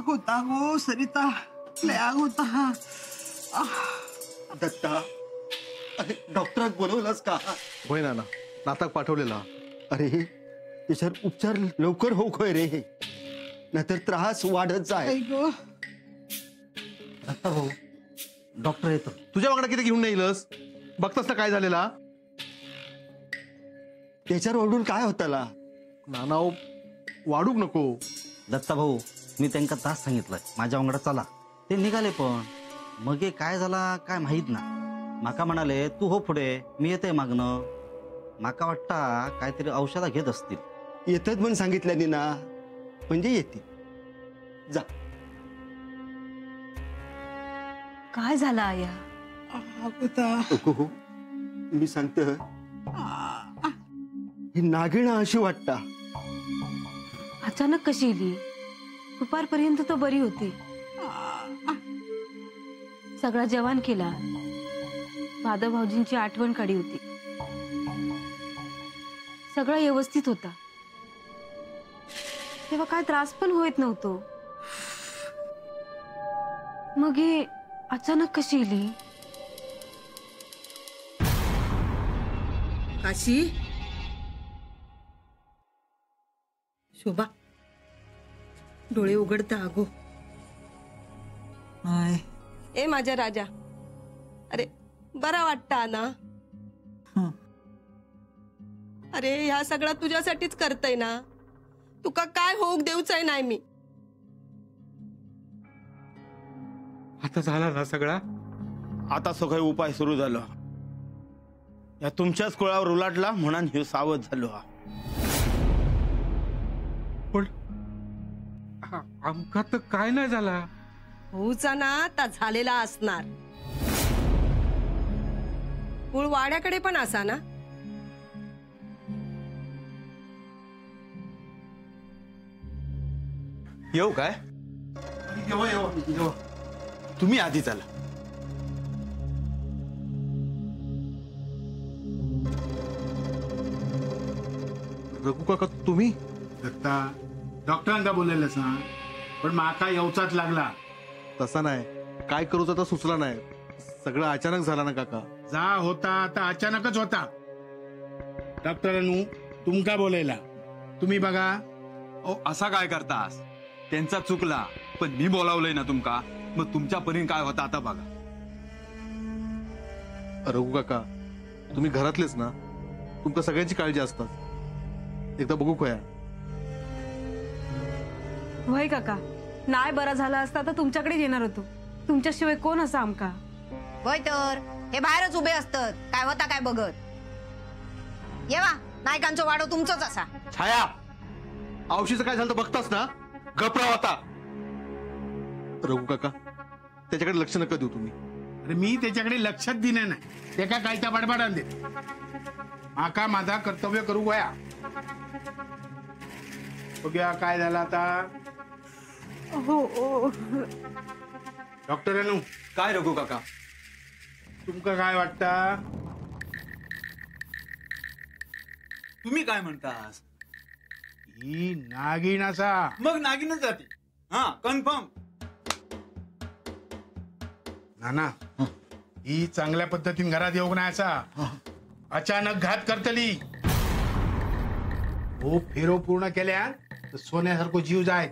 होता गो सरिता, लय आग होता. दत्ता, अरे डॉक्टरात बोलवलंस का? होय ना, नाटक पाठवलेला. अरे त्याच्यावर उपचार लवकर हो खोय रे, नाहीतर त्रास वाढत जाय. दत्ता भाऊ, डॉक्टर येतो. तुझ्या वांगडा किती घेऊन येईलस? बघतास ना काय झालेला. त्याच्यावर ओढून काय होताला? नाना वाढूक नको. दत्ता भाऊ, मी त्यांना तास सांगितलंय माझ्या वांगडा चला, ते निघाले. पण मग हे काय झाला काय माहित ना. माका म्हणाले तू हो पुढे, मी येते मागणं. माका वाटता काहीतरी औषधा घेत असतील. येतात म्हणून सांगितल्याने ना, म्हणजे येतील. जा. काय झालं आया? मी सांगतो, ही नागिणा अशी वाटता. अचानक कशी इली? दुपारपर्यंत तर बरी होती. सगळा जवान केला. माधव भाऊजींची आठवण काढी होती. सगळं व्यवस्थित होता. तेव्हा काय त्रास पण होत नव्हतो. मग हे अचानक कशी इली? काशी, शोभा, डोळे उघडता अगो. ए माझ्या राजा, अरे बरा वाटता ना? अरे ह्या सगळा तुझ्यासाठीच करतय ना. तुका काय होऊक देऊचाय नाही मी. आता झाला ना सगळा. आता सगळे उपाय सुरू झालो. या तुमच्याच कुळावर उलाटला म्हणून हे सावध झालो. पण आमका तर काय नाही झाला. होऊचा ना ता झालेला असणार. कुळ वाड्याकडे पण असा ना. येऊ काय? तुम्ही आधी चला. रघु काका तुम्ही? दत्ता, डॉक्टरांका बोललेलंस ना, पण माका येऊचाच लागला. तसा नाही, काय करूच आता सुचला नाही. सगळं अचानक झाला ना काका. जा होता आता अचानकच होता. डॉक्टरांनू तुमका बोलायला, तुम्ही बघा. असा काय करतास? त्यांचा चुकला, पण मी बोलावलंय ना तुमका. मग तुमच्या परीन काय होता आता बघा. रघु काका, तुम्ही घरातलेच ना, तुमका सगळ्यांची काळजी असतात. एकदा बघू खोया. वय काका, नाही बरा झाला असता तर तुमच्याकडे येणार होतो. तुमच्याशिवाय कोण असा आमका? वय तर हे बाहेरच उभे असतात, काय होता काय बघत. येवा नायकांचं वाडो तुमचंच असा. छाया, औषधीचं काय झालं तर बघतास ना. गपराव आता. रघु काका, त्याच्याकडे लक्ष नका देऊ तुम्ही. अरे मी त्याच्याकडे लक्षात दिले नाही. ते काय त्या बडबडान देत. माका माझा कर्तव्य करू गोया. बघूया काय झालं आता. डॉक्टरांनू काय रघु काका, तुमका काय वाटता? तुम्ही काय म्हणतास? ही नागिण असा. मग नागिनच जाते. हा कन्फर्म. नाना, ही चांगल्या पद्धतीने घरात येऊ नाही असा. अचानक घात करतली. हो फेरो पूर्ण केल्या तर सोन्यासारखं जीव जाय.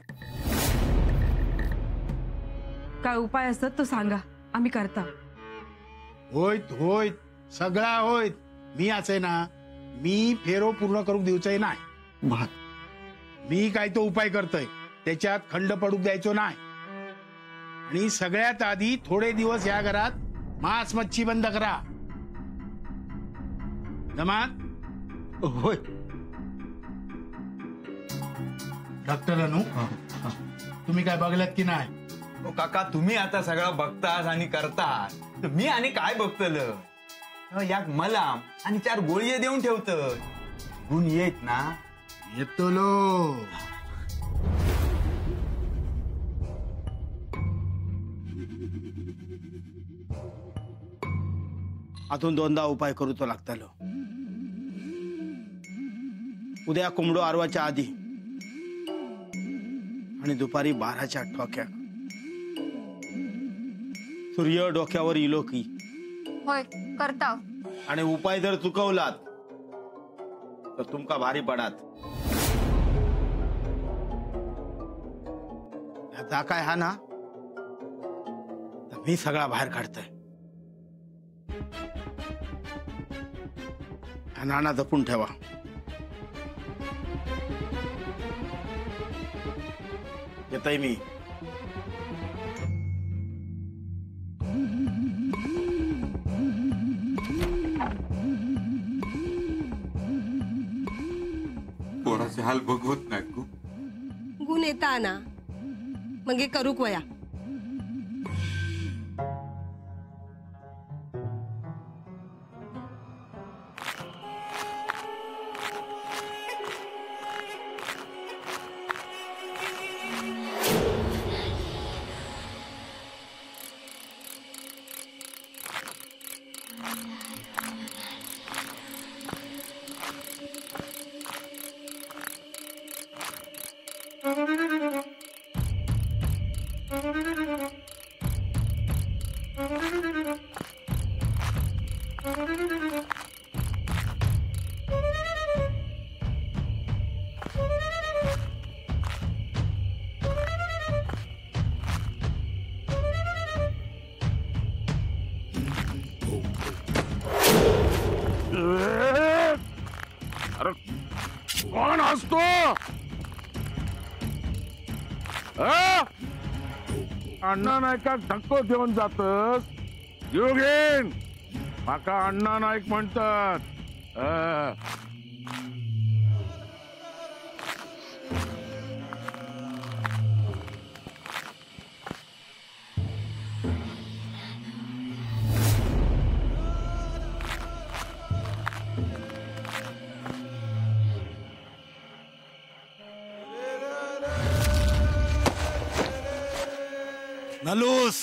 काय उपाय असतात तो सांगा, आम्ही करता. होयत होयत, सगळा होयत. मी असे ना, मी फेरो पूर्ण करू देऊचंय नाही. मी काय तो उपाय करतोय, त्याच्यात खंड पडू द्यायचो नाही. आणि सगळ्यात आधी थोडे दिवस या घरात मांस मच्छी बंद करा. जमात? होय. डॉक्टरांनू, तुम्ही काय बघलात की नाही? काका, तुम्ही आता सगळं बघतास आणि करतास, तर मी आणि काय बघतलं. याक मलाम आणि 4 गोळी देऊन ठेवत. गुण येत ना. येतो लो. अजून 2दा उपाय करूचो लागतालो. उद्या कोंबडो आरवाच्या आधी आणि दुपारी 12च्या ठोक्या सूर्य डोक्यावर इलो की होय करता. आणि उपाय जर चुकवलात तर तुमका भारी पडात. ह्याचा काय हा ना तर मी सगळा बाहेर काढतोय. हा नाना जपून ठेवा. येतय मी. पोराचे हाल बघवत नाहीत गो. गुण येता ना मग हे करूक वया. अरे कोण असतो? अण्णा नायकाक धक्को देऊन जातस. योगेन माका अण्णा नाईक म्हणतात. नलूस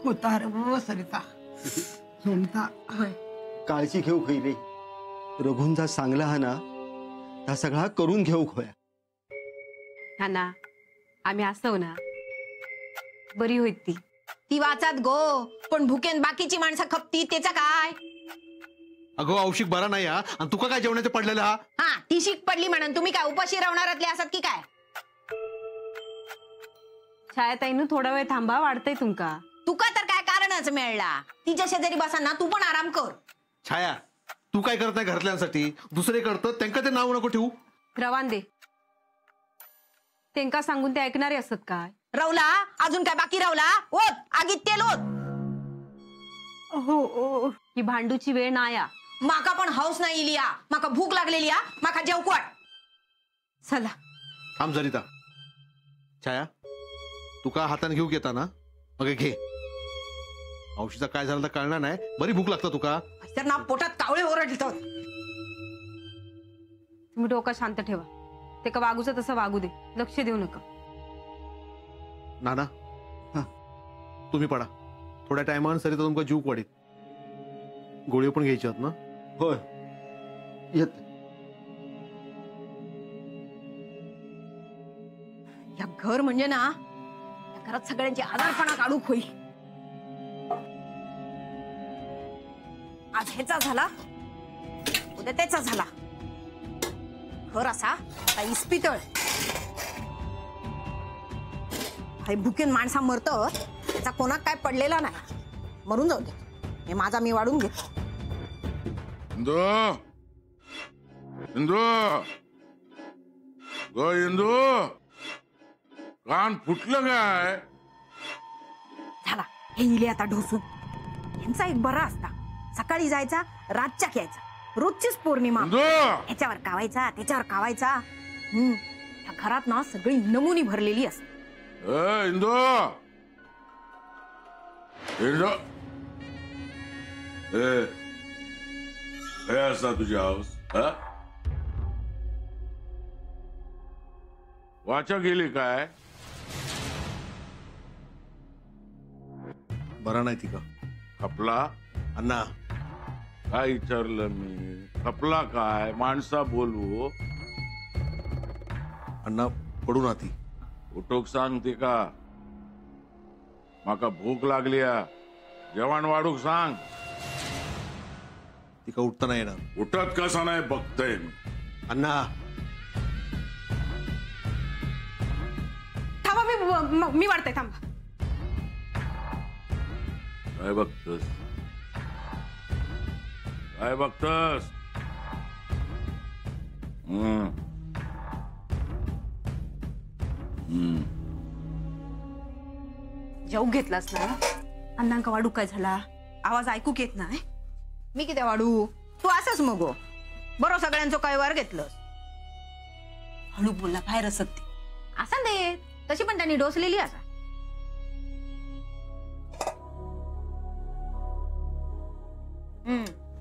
होता रे वो सरिता झुमता. काळजी घेऊ खै रे. रघुंचा चांगला हा ना हा सगळा करून घेऊ खोया. हा ना आम्ही असव ना बरी होईत ती. ती वाचात गो पण भुकेन बाकीची माणसं खपती त्याचा काय. अगो औषिक बरा नाही हा. आणि तुका काय जेवणाचे पडलेला हा. हा ती शीक पडली म्हणून तुम्ही काय उपाशी राहणारातले असत की काय. छायाताईनं थोडा वेळ थांबा वाढतंय तुमका. तुका तर काय कारणच मिळला. तिच्या शेजारी बसा ना तू पण आराम कर. छाया तू काय करत नाही घरातल्यांसाठी दुसरे करतात त्यांना ते नाव नको ठेवू. रवान दे. त्यांका सांगून ते ऐकणारे असत काय. रावला अजून काय बाकी रावला. ओत आगीत तेल ओत. हो ही भांडूची वेळ नाया. माका पण हौस नाही इली. माका भूक लागलेली माका जेवू वाट. चला थांब जरिता. छाया तुका हाताने घेऊ घेता ना मग घे. औषधा काय झालं तर कळणार नाही. बरी भूक लागतं तुका. तर ना पोटात कावळे ओरडतात. तुम्ही डोकं शांत ठेवा. ते का वागूचं तसं वागू दे. लक्ष देऊ नका. नाना तुम्ही पडा. थोड्या टायमान सरी तर तुमका जीव पडेल. गोळी पण घ्यायची आहेत ना. होय येत. या घर म्हणजे ना या घरात सगळ्यांची आजारपणा काढूक होईल. आज ह्याचा झाला उद्या त्याचा झाला. घर असा आता इस्पितळ. हाय भुकेन माणसा मरत त्याचा कोणाक काय पडलेला नाही. मरून जाऊ दे. हे माझा मी वाढून घेतो. इंदू इंदू ग इंदू कान फुटलं काय? झाला हे इले आता ढोसून. यांचा एक बरा असता. सकाळी जायचा रातच्या यायचा. रोजचीच पौर्णिमा. ह्याच्यावर कावायचा त्याच्यावर कावायचा. त्या घरात ना सगळी नमुनी भरलेली असते. इंदू इंदू हे असा तुझी हाऊस. वाचा गेली काय? बरा नाही ती का खपला अण्णा. काय विचारलं मी? खपला काय? माणसा बोलवू. अण्णा पडू ना ती. उठोक सांगते का? माका भूक लागली जेवण वाढूक सांग. ती का उठता नाही येणार. उठत कसा नाही बघतय मी. अण्णा थांबा, मी वाढते. थांबा. काय बघतस? काय बघतस? जेऊ घेतलास ना? अण्णांका वाढू काय झाला? आवाज ऐकूक येत नाही. मी किती वाढू? तू असंच मग बरो सगळ्यांचं काय वार घेतलं. हळू बोलला, बाहेर असत ती. असं दे, तशी पण त्यांनी डोसलेली असा.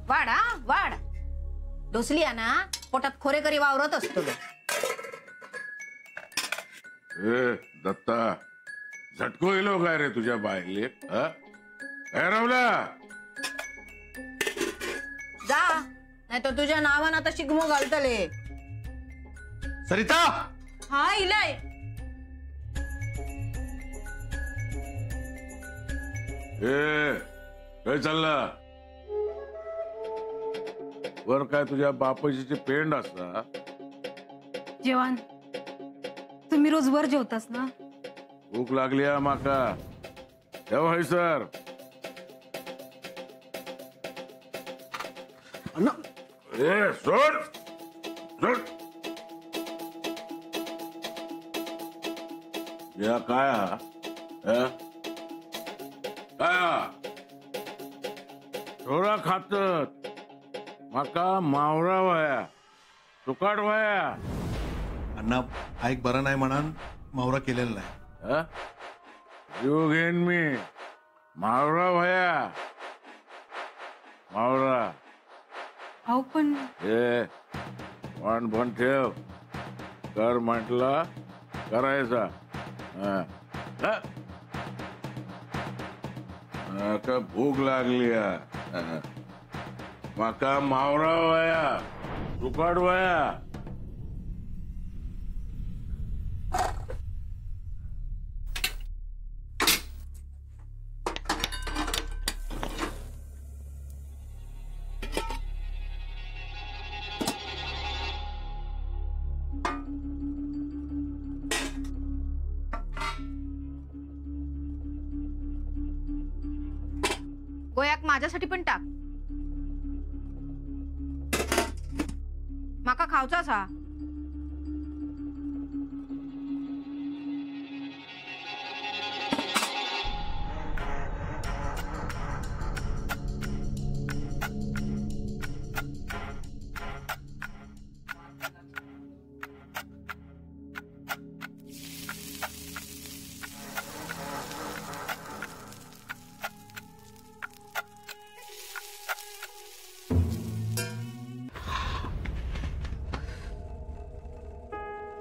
वाढ वाढ. डोसली ना पोटात खोरेकरी वावरत असतो. दत्ता झटको येलो काय रे तुझ्या बाहेर? काय रावला? जा, नाही तर तुझ्या नावानं आता शिगमो घालतले. सरिता. हा इलाय. काय चालला? वर काय तुझ्या बापाची पेंड असता? जेवण तुम्ही रोज वर जेवतास ना? भूक लागली माका. जेव्हा सर अण्णा. सोड सोड. या काय थोडा खातत. माका मावरा वया सुकाट वया. अण्णा ऐक बरा नाही म्हणान मावरा केलेला नाही. जीव घेईन मी. मावरा वया मावरा. अहो पण पण ठेव. कर म्हटला करायचा. माका भूक लागली माका मावरा वया सुकाट वया. गोयाक माझ्यासाठी पण टाक. माका खावचाच हा.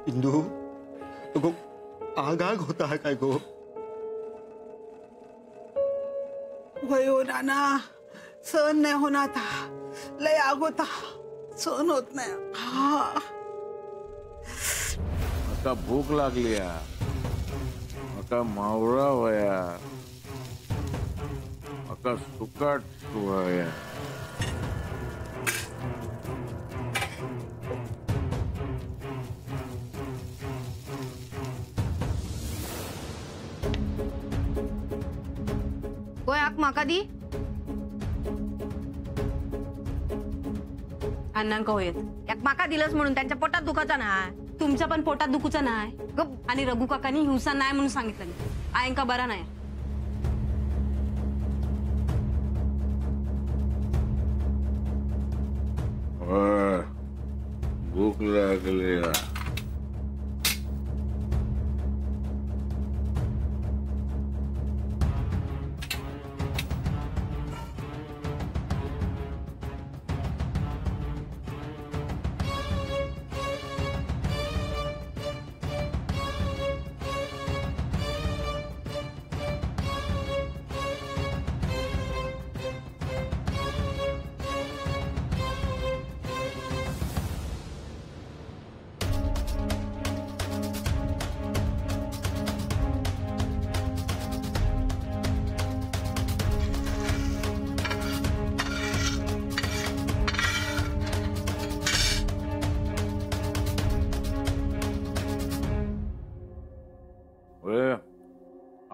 इंदू गो आग आग होता है काय गो? वयो नाना सहन नाही होणार आता. लय आग होता, सहन होत नाही. माका भूक लागली माका मावरा वया माका सुकाट वया. गोयाक माका दी. अण्णांका होयत. याक माका दिलंस म्हणून त्यांच्या पोटात दुखाचा नाही. तुमच्या पण पोटात दुखूचा नाही. आणि रघु काकांनी हिंसा नाही म्हणून सांगितलं. आयंका बरा नाही. भूक लागली.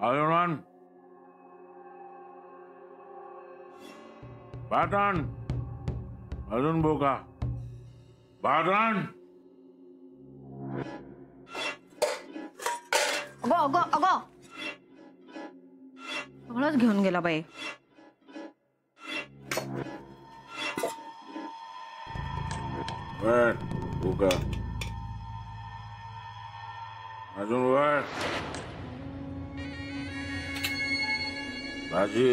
अजून भातान अजून बोका भातान अगो अगो अगो सगळंच घेऊन गेला बाई. बोका अजून वर भाजी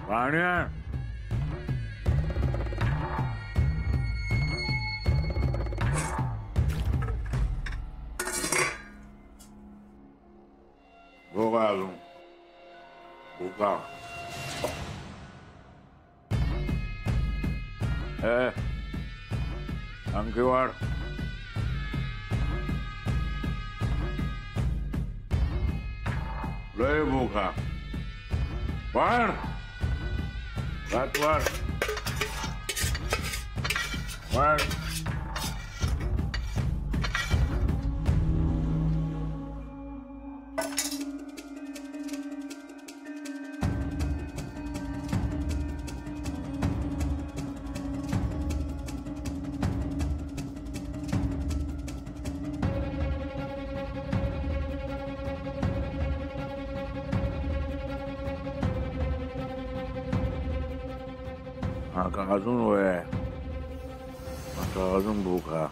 पाण्या बोका अजून बोका आणखी वाढ लय बोका वाढ वाढ वाढ वाढ माका अजून वय माका अजून भूका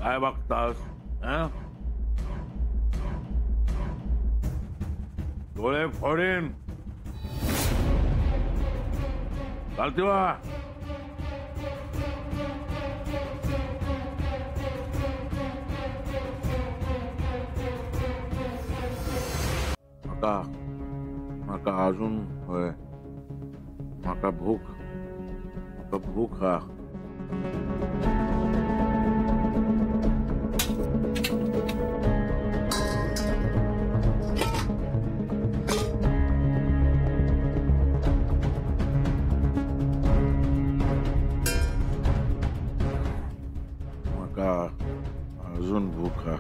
काय बघतास डोळे फोडीन चालते वा माका अजून होय माका भूक हा माका अजून भूक हा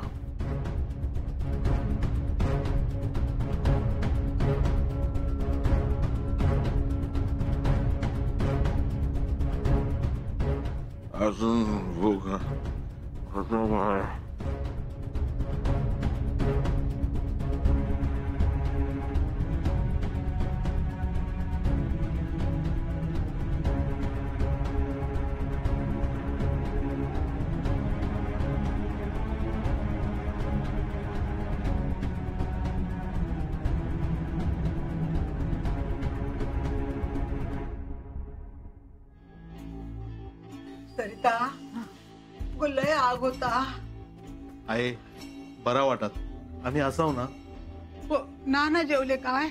अजून भूक अजून आहे सरिता लय आग होता आहे बरा वाटत आम्ही असाव ना नाना जेवले काय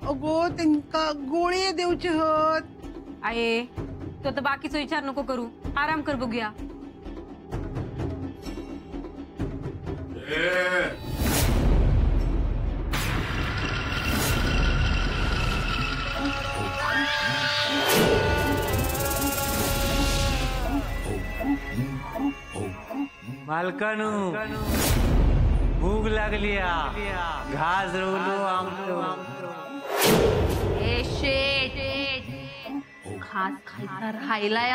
अगो त्यांका गोळी देऊची हत आहे तो तर बाकीचा विचार नको करू आराम कर बघूया मालकानू भूक लागली घास रवलो आमचो ए शेट घास खायचा राहिलाय